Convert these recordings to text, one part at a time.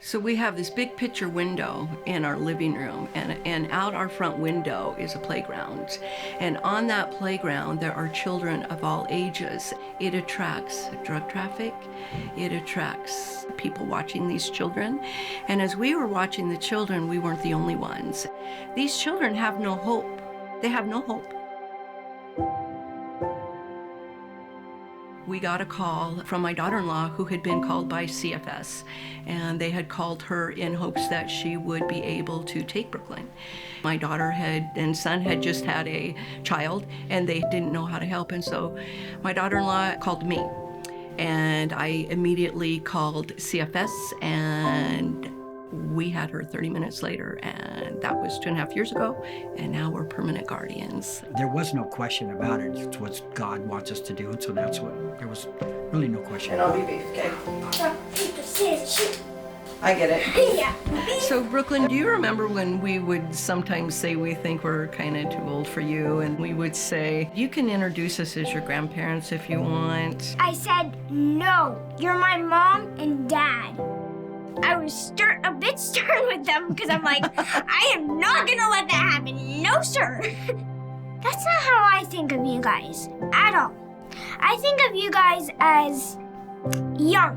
So we have this big picture window in our living room, and out our front window is a playground. And on that playground, there are children of all ages. It attracts drug traffic. It attracts people watching these children. And as we were watching the children, we weren't the only ones. These children have no hope. They have no hope. We got a call from my daughter-in-law who had been called by CFS, and they had called her in hopes that she would be able to take Brooklyn. My daughter and son had just had a child, and they didn't know how to help, and so my daughter-in-law called me, and I immediately called CFS, and we had her 30 minutes later, and that was 2.5 years ago, and now we're permanent guardians. There was no question about it. It's what God wants us to do, and so that's what, there was really no question. And I'll be beef, okay? I get it. Yeah. So Brooklyn, do you remember when we would sometimes say we think we're kind of too old for you, and we would say, you can introduce us as your grandparents if you want? I said, no, you're my mom and dad. I was a bit stern with them because I'm like, I am not gonna let that happen. No, sir. That's not how I think of you guys at all. I think of you guys as young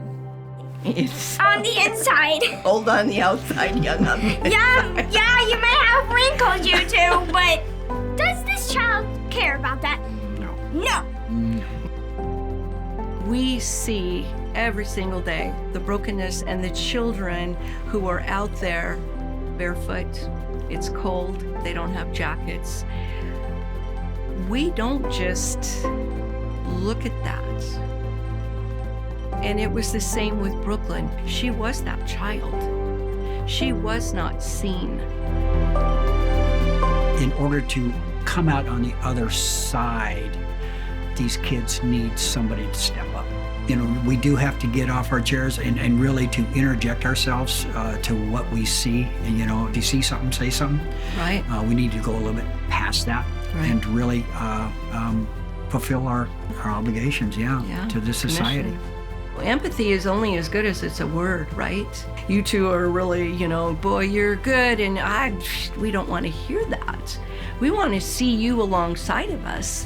It's on the inside. old on the outside, young on the inside. Yeah, you may have wrinkles, you two, but does this child care about that? No. We see every single day the brokenness and the children who are out there barefoot. It's cold. They don't have jackets. We don't just look at that. And it was the same with Brooklyn. She was that child. She was not seen. In order to come out on the other side, these kids need somebody to step up. You know, we do have to get off our chairs and really to interject ourselves to what we see. And, you know, if you see something, say something. Right. We need to go a little bit past that and really fulfill our obligations, to this society. Mission. Empathy is only as good as it's a word, right? You two are really, boy, you're good, and we don't want to hear that. We want to see you alongside of us.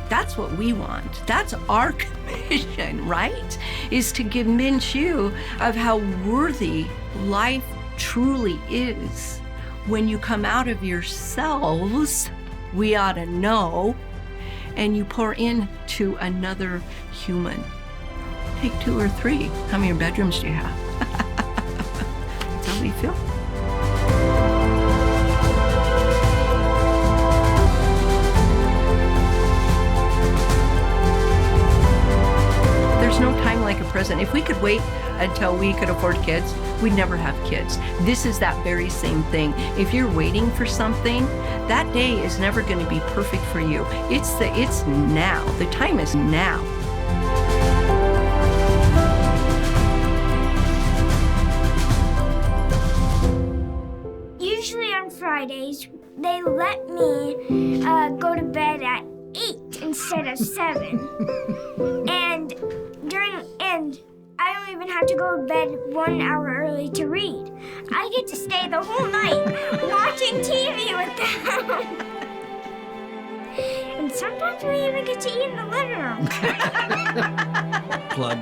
That's what we want. That's our commission, right? Is to convince you of how worthy life truly is. When you come out of yourselves, we ought to know, and you pour into another human. Take 2 or 3. How many bedrooms do you have? That's how we feel. There's no time like a present. If we could wait until we could afford kids, we'd never have kids. This is that very same thing. If you're waiting for something, that day is never going to be perfect for you. It's now. The time is now. Usually on Fridays, they let me go to bed at 8 instead of 7. and I don't even have to go to bed 1 hour early to read. I get to stay the whole night watching TV with them. And sometimes we even get to eat in the living room. Plug.